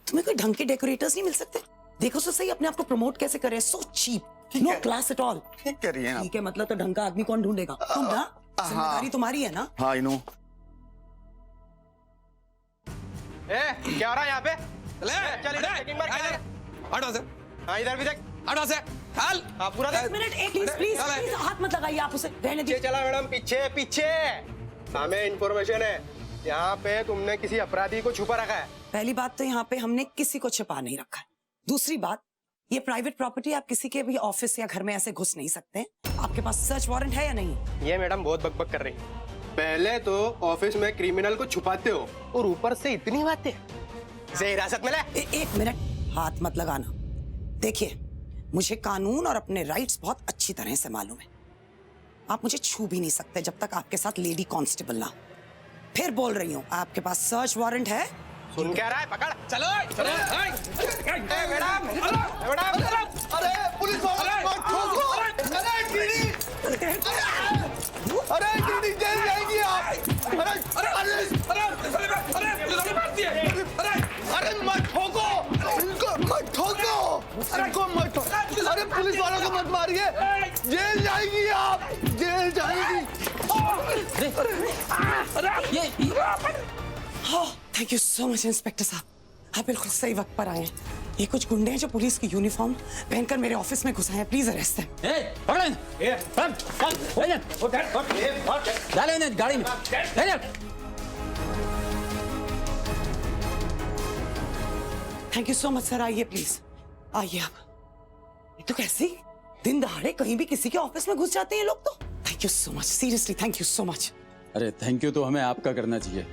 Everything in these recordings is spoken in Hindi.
तुम्हें कोई ढंग के डेकोरेटर्स नहीं मिल सकते? देखो तो सही अपने आप को प्रमोट कैसे करे, so cheap, no class at all. ठीक कह रही हैं आप। ठीक है, मतलब तो ढंग का आदमी कौन ढूंढेगा? तुम ना, जिम्मेदारी तुम्हारी है ना। हाँ, आई नो। क्या हो रहा है यहाँ पे? चल इधर चेकिंग मार के हटो से। हाँ इधर भी देख। हटो से। चल। हाँ पूरा देख। एक मिनट, प्लीज प्लीज प्लीज हाथ मत लगाइए, आप उसे रहने पीछे दीजिए। चला मैडम, पीछे पीछे। हमें इन्फॉर्मेशन है यहाँ पे तुमने किसी अपराधी को छुपा रखा है। पहली बात तो यहाँ पे हमने किसी को छिपा नहीं रखा है। दूसरी बात, ये प्राइवेट प्रॉपर्टी, आप किसी के भी ऑफिस या घर में ऐसे घुस नहीं सकते। आपके पास सर्च वारंट है या नहीं? ये मैडम बहुत बकबक कर रही है। पहले तो ऑफिस में क्रिमिनल को छुपाते हो और ऊपर से इतनी बातें। इसे हिरासत में ले। एक मिनट, हाथ मत लगाना। देखिए, मुझे कानून और अपने राइट्स बहुत अच्छी तरह से मालूम है। आप मुझे छू भी नहीं सकते जब तक आपके साथ लेडी कांस्टेबल ना हो। फिर बोल रही हूँ, आपके पास सर्च वारंट है? सुन क्या रहा है? पकड़। चलो। मैडम मैडम, अरे पुलिस वाले मत ठोको। अरे टीडी, अरे टीडी जेल जाएगी आप। अरे मत ठोको, इनको मत ठोको, इनको मत ठोको। अरे पुलिस वालों को मत मारिए, जेल जाएगी आप, जेल जाएगी। Thank you so much inspector साहब, आप बिल्कुल सही वक्त पर आए हैं। ये कुछ गुंडे हैं जो पुलिस की यूनिफॉर्म पहनकर मेरे ऑफिस में घुसे हैं। Please arrest them. गाड़ी में। Thank you so much sir, आइए प्लीज, आइए आप। ये तो कैसी दिन दहाड़े कहीं भी किसी के ऑफिस में घुस जाते हैं ये लोग तो। Thank you so much, seriously thank you so much. अरे थैंक यू तो हमें आपका करना चाहिए।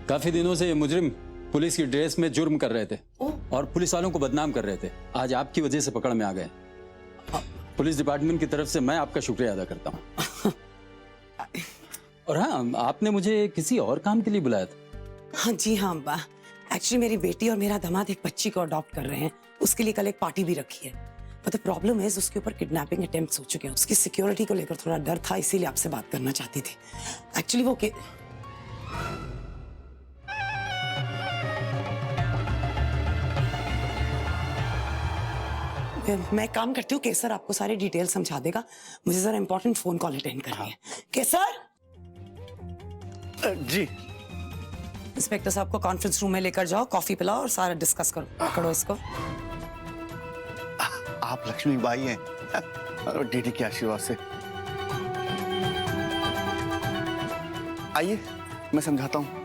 काफी दिनों से ये मुजरिम पुलिस की ड्रेस में जुर्म कर रहे थे और पुलिस वालों को बदनाम कर रहे थे। आज आपकी वजह से पकड़ में आ गए। पुलिस डिपार्टमेंट की तरफ से मैं आपका शुक्रिया अदा करता हूँ। और हाँ, आपने मुझे किसी और काम के लिए बुलाया था। हाँ जी हाँ, एक्चुअली मेरी बेटी और मेरा दामाद एक बच्ची को अडॉप्ट कर रहे हैं, उसके लिए कल एक पार्टी भी रखी है। बट द प्रॉब्लम है उसके ऊपर किडनैपिंग अटेम्प्ट्स हो चुके हैं। उसकी सिक्योरिटी को लेकर थोड़ा डर था, इसीलिए आपसे बात करना चाहती थी। एक्चुअली वो मैं काम करती हूँ, केसर आपको सारी डिटेल समझा देगा। मुझे जरा इंपॉर्टेंट फोन कॉल अटेंड करनी है। केसर जी। इंस्पेक्टर साहब को कॉन्फ्रेंस रूम में लेकर जाओ, कॉफी पिलाओ और सारा डिस्कस करो। पकड़ो इसको। आप लक्ष्मी बाई हैं डीडी के आशीर्वाद से। आइए मैं समझाता हूँ।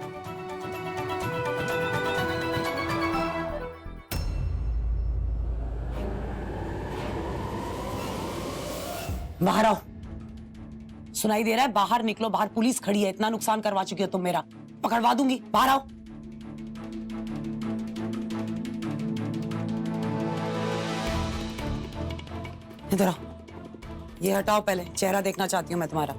बाहर आओ। सुनाई दे रहा है? बाहर निकलो, बाहर पुलिस खड़ी है। इतना नुकसान करवा चुकी हो तुम मेरा, पकड़वा दूंगी। बाहर आओ। इधर आओ। ये हटाओ, पहले चेहरा देखना चाहती हूँ मैं तुम्हारा।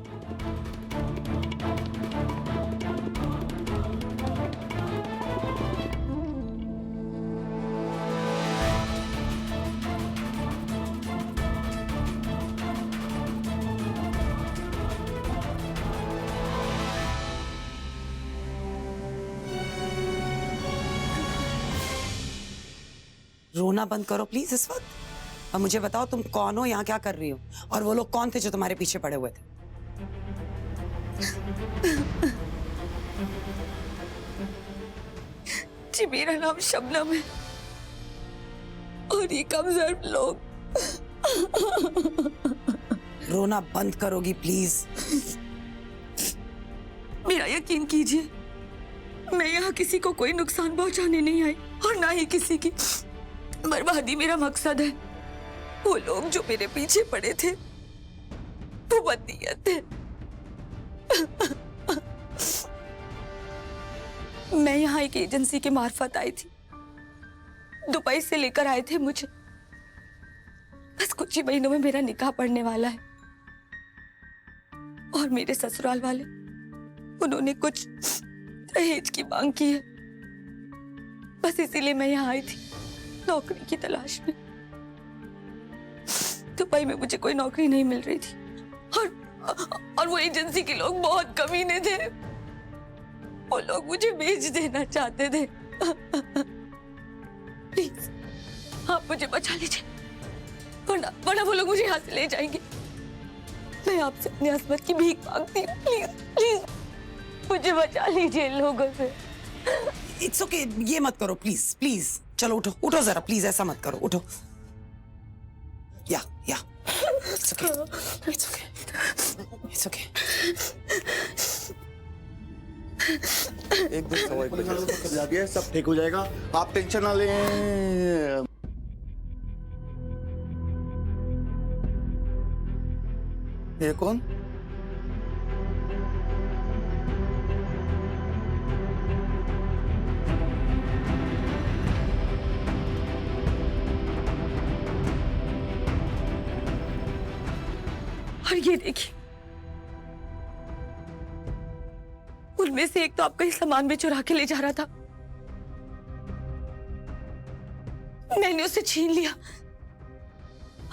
रोना बंद करो प्लीज इस वक्त, और मुझे बताओ तुम कौन हो, यहाँ क्या कर रही हो, और वो लोग कौन थे जो तुम्हारे पीछे पड़े हुए थे? जी मेरा नाम शबनम है और ये कमजोर लोग। रोना बंद करोगी प्लीज? मेरा यकीन कीजिए, मैं यहाँ किसी को कोई नुकसान पहुंचाने नहीं आई और ना ही किसी की बर्बादी मेरा मकसद है। वो लोग जो मेरे पीछे पड़े थे वो बदनीयत थे। मैं यहाँ एक एजेंसी के मार्फत आई थी। दुबई से लेकर आए थे मुझे। बस कुछ ही महीनों में मेरा निकाह पड़ने वाला है और मेरे ससुराल वाले उन्होंने कुछ दहेज की मांग की है। बस इसीलिए मैं यहाँ आई थी नौकरी की तलाश में। दुबई में मुझे कोई नौकरी नहीं मिल रही थी और वो एजेंसी के लोग बहुत कमीने थे। वो लोग मुझे बेच देना चाहते थे। प्लीज आप मुझे बचा लीजिए, वरना वो लोग मुझे यहाँ से ले जाएंगे। मैं आपसे अपनी असमत की भीख मांगती हूँ, प्लीज प्लीज मुझे बचा लीजिए इन लोगों से। इट्स ओके, ये मत करो प्लीज प्लीज। चलो उठो उठो जरा, प्लीज ऐसा मत करो, उठो। या it's okay it's okay it's okay. एक दिन सवा 1 बजे जा दिया, सब ठीक हो जाएगा, आप टेंशन ना लें। ये कौन? और ये देखिए, उनमें से एक तो आपका ही सामान भी चुरा के ले जा रहा था, मैंने उसे छीन लिया।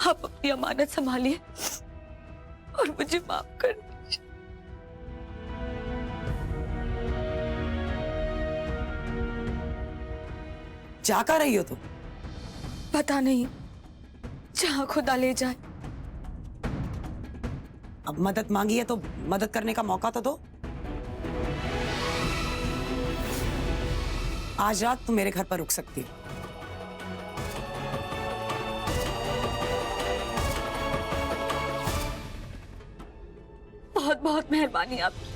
आप अपनी अमानत संभालिए और मुझे माफ कर दीजिए। जा कर रही हो तुम? पता नहीं, जहां खुदा ले जाए। अब मदद मांगी है तो मदद करने का मौका तो दो। आज रात तुम मेरे घर पर रुक सकती हो। बहुत बहुत मेहरबानी आपकी।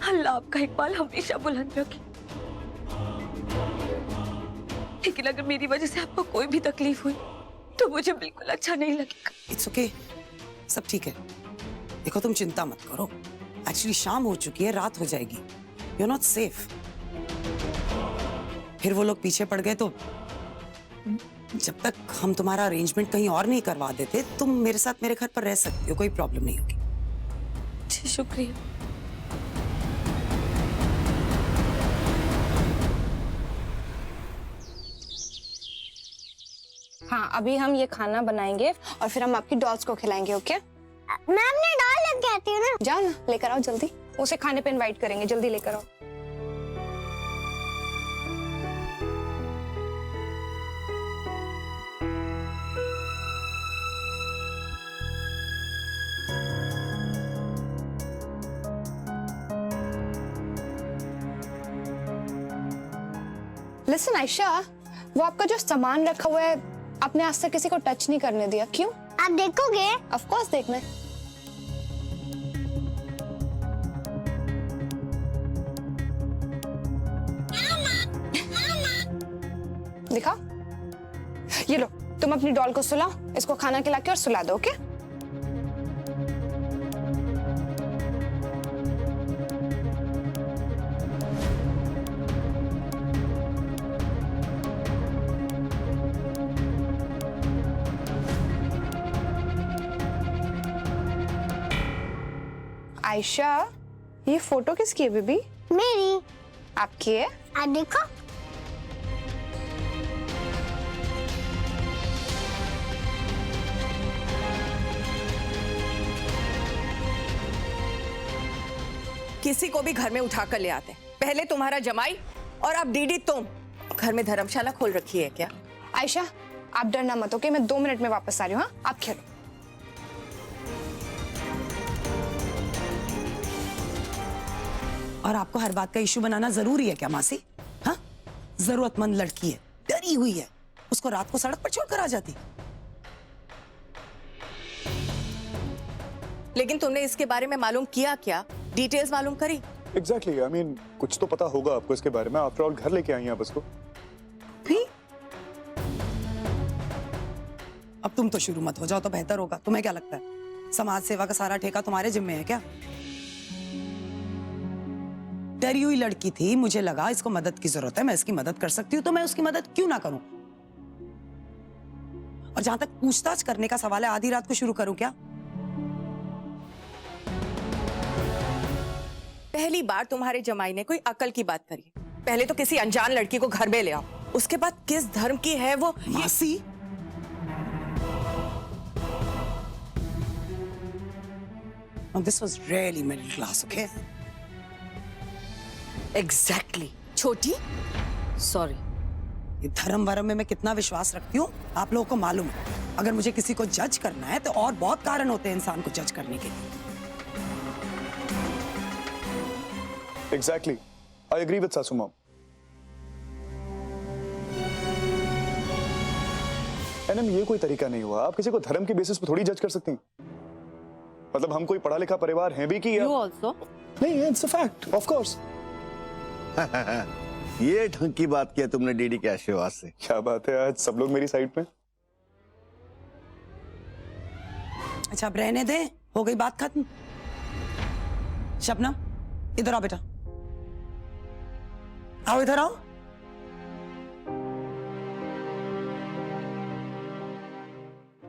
अल्लाह आपका इकबाल हमेशा बुलंद रखे। लेकिन अगर मेरी वजह से आपको कोई भी तकलीफ हुई तो मुझे बिल्कुल अच्छा नहीं लगेगा। इट्स ओके, सब ठीक है। देखो तुम चिंता मत करो, एक्चुअली शाम हो चुकी है, रात हो जाएगी, यू आर नॉट सेफ। फिर वो लोग पीछे पड़ गए तो जब तक हम तुम्हारा अरेंजमेंट कहीं और नहीं करवा देते, तुम मेरे साथ मेरे घर पर रह सकती हो, कोई प्रॉब्लम नहीं होगी। जी शुक्रिया। हाँ, अभी हम ये खाना बनाएंगे और फिर हम आपकी डॉल्स को खिलाएंगे। ओके मैम ने डॉल लेके आती हूँ ना। जाओ ना, लेकर आओ जल्दी, उसे खाने पे इनवाइट करेंगे, जल्दी लेकर आओ। लिसन आयशा, वो आपका जो सामान रखा हुआ है आपने आज तक किसी को टच नहीं करने दिया, क्यों? आप देखोगे? ऑफ कोर्स देखना है। दिखा, ये लो, तुम अपनी डॉल को सुलाओ, इसको खाना खिला के और सुला दो। ओके आयशा, ये फोटो किसकी है बेबी? मेरी। आपकी है? आप देखो। किसी को भी घर में उठा कर ले आते हैं। पहले तुम्हारा जमाई और अब दीदी तुम। घर में धर्मशाला खोल रखी है क्या? आयशा, आप डरना मत, ओके? मैं 2 मिनट में वापस आ रही हूँ। हाँ, आप खेलो। और आपको हर बात का इशू बनाना जरूरी है क्या मासी? हाँ, जरूरतमंद लड़की है, डरी हुई है, उसको रात को सड़क पर छोड़कर आ जाती। लेकिन तुमने इसके बारे में मालूम किया क्या? डिटेल्स मालूम करी? एग्जैक्टली, आई मीन कुछ तो पता होगा आपको इसके बारे में। आफ्टर ऑल घर लेके आई हैं आप इसको। भी? अब तुम तो शुरू मत हो जाओ तो बेहतर होगा। तुम्हें क्या लगता है समाज सेवा का सारा ठेका तुम्हारे जिम्मे है क्या? डरी हुई लड़की थी, मुझे लगा इसको मदद की जरूरत है, मैं इसकी मदद कर सकती हूँ, तो मैं उसकी मदद क्यों ना करूं? और जहां तक पूछताछ करने का सवाल है, आधी रात को शुरू करूं क्या? पहली बार तुम्हारे जमाई ने कोई अकल की बात करी। पहले तो किसी अनजान लड़की को घर में ले आओ, उसके बाद किस धर्म की है वो। मासी, this was really middle class, okay? Exactly. छोटी, सॉरी। ये धर्म वरम में मैं कितना विश्वास रखती हूँ आप लोगों को मालूम है। अगर मुझे किसी को जज करना है तो और बहुत कारण होते हैं इंसान को जज करने के लिए। Exactly. I agree with Sasu Mom. Annum, ये कोई तरीका नहीं हुआ। आप किसी को धर्म के बेसिस पे थोड़ी जज कर सकती हैं। मतलब हम कोई पढ़ा लिखा परिवार हैं भी कि You also? नहीं, it's a fact, of course. ये ढंग की बात किया तुमने डीडी के आशीर्वाद से। क्या बात है, आज सब लोग मेरी साइड पे। अच्छा अब रहने दे, हो गई बात खत्म। शबनम इधर आओ बेटा, आओ इधर आओ।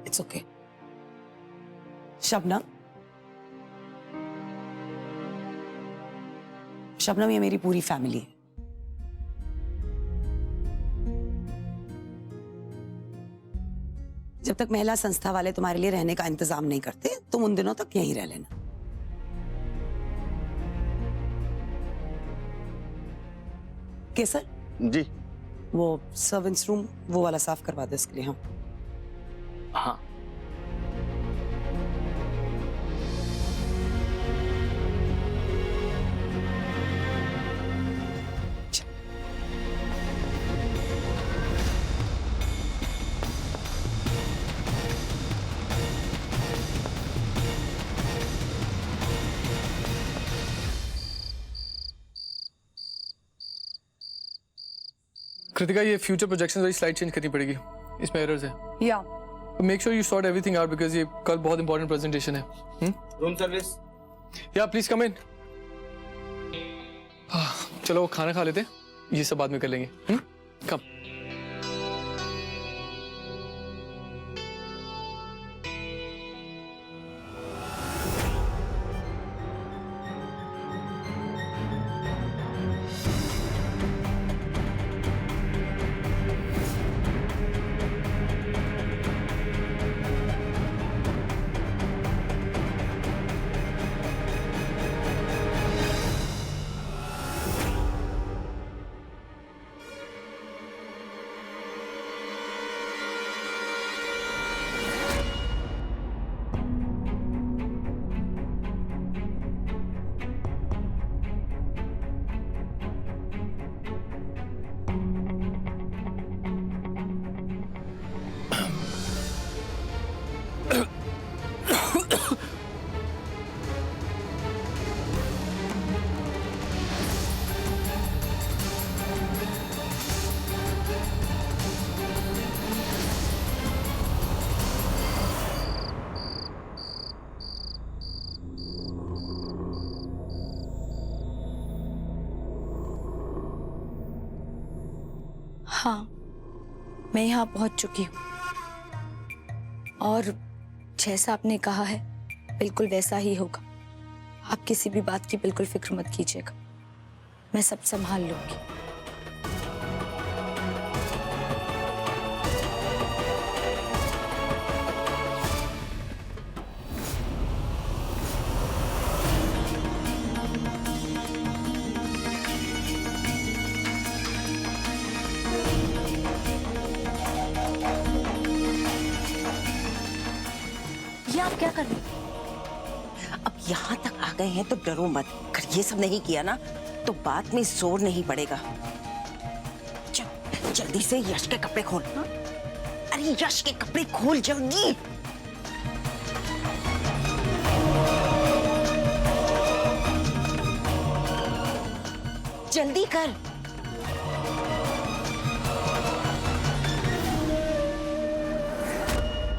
It's okay. शबनम, शबनम ये मेरी पूरी फैमिली है। जब तक महिला संस्था वाले तुम्हारे लिए रहने का इंतजाम नहीं करते तुम उन दिनों तक यहीं रह लेना। केसर जी। वो सर्वेंट्स रूम वो वाला साफ करवा दो इसके लिए। हाँ हाँ। कृतिका, ये फ्यूचर प्रोजेक्शंस वाली स्लाइड चेंज करनी पड़ेगी, इसमें एरर्स है। या make sure you sort everything out because ये कल बहुत इंपॉर्टेंट प्रेजेंटेशन है। Room service. या प्लीज कम इन। चलो वो खाना खा लेते हैं, ये सब बाद में कर लेंगे। कम। हाँ, मैं यहाँ पहुंच चुकी हूँ और जैसा आपने कहा है बिल्कुल वैसा ही होगा। आप किसी भी बात की बिल्कुल फिक्र मत कीजिएगा, मैं सब संभाल लूंगी। ये आप क्या कर रहे हैं? अब यहाँ तक आ गए हैं तो डरो मत। अगर ये सब नहीं किया ना तो बाद में जोर नहीं पड़ेगा। चल जल्दी से यश के कपड़े खोल। हाँ? अरे यश के कपड़े खोल जल्दी। जल्दी कर।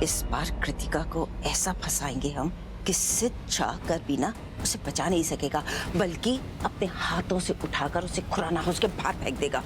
इस बार कृतिका को ऐसा फंसाएंगे हम कि सिद्ध चाह कर भी ना उसे बचा नहीं सकेगा, बल्कि अपने हाथों से उठाकर उसे खुराना हाउस के बाहर फेंक देगा।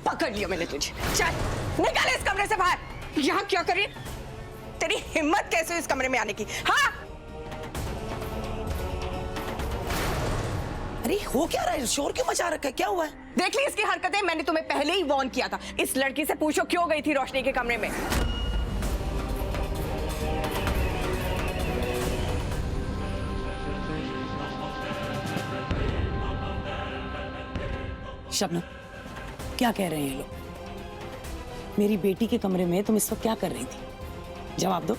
पकड़ लिया मैंने तुझे। चल निकल इस कमरे से बाहर। यहाँ क्या कर रही है? तेरी हिम्मत कैसे हुई इस कमरे में आने की? हाँ अरे हो क्या रहा है? शोर क्यों मचा रखा है? क्या हुआ है? देख ली इसकी हरकतें। मैंने तुम्हें पहले ही वार्न किया था। इस लड़की से पूछो क्यों गई थी रोशनी के कमरे में। शबनम, क्या कह रहे हैं ये लोग? मेरी बेटी के कमरे में तुम इस वक्त क्या कर रही थी? जवाब दो।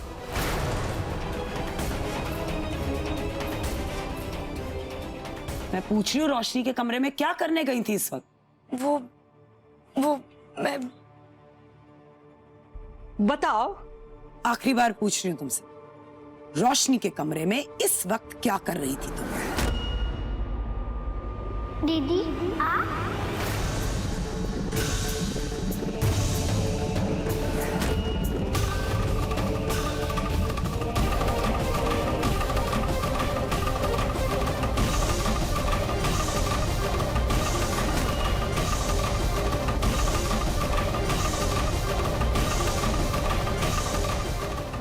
मैं पूछ रही हूँ, रोशनी के कमरे में क्या करने गई थी इस वक्त? वो मैं बताओ। आखिरी बार पूछ रही हूँ तुमसे, रोशनी के कमरे में इस वक्त क्या कर रही थी तुम? दीदी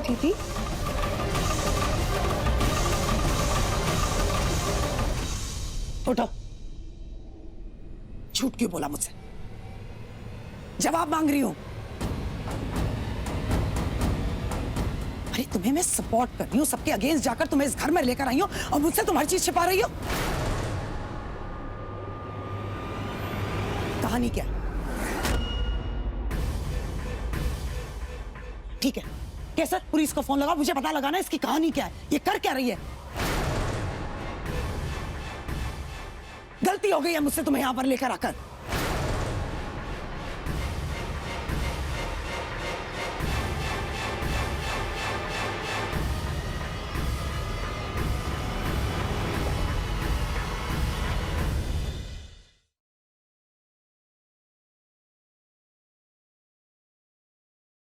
दीदी उठो। झूठ क्यों बोला मुझसे? जवाब मांग रही हूं। अरे तुम्हें मैं सपोर्ट कर रही हूं, सबके अगेंस्ट जाकर तुम्हें इस घर में लेकर आई हूं और मुझसे तुम हर चीज छिपा रही हो। कहानी क्या? ठीक है कैसर, पुलिस को फोन लगाओ, मुझे पता लगाना इसकी कहानी क्या है, ये कर क्या रही है। गलती हो गई है मुझसे तुम्हें यहां पर लेकर आकर।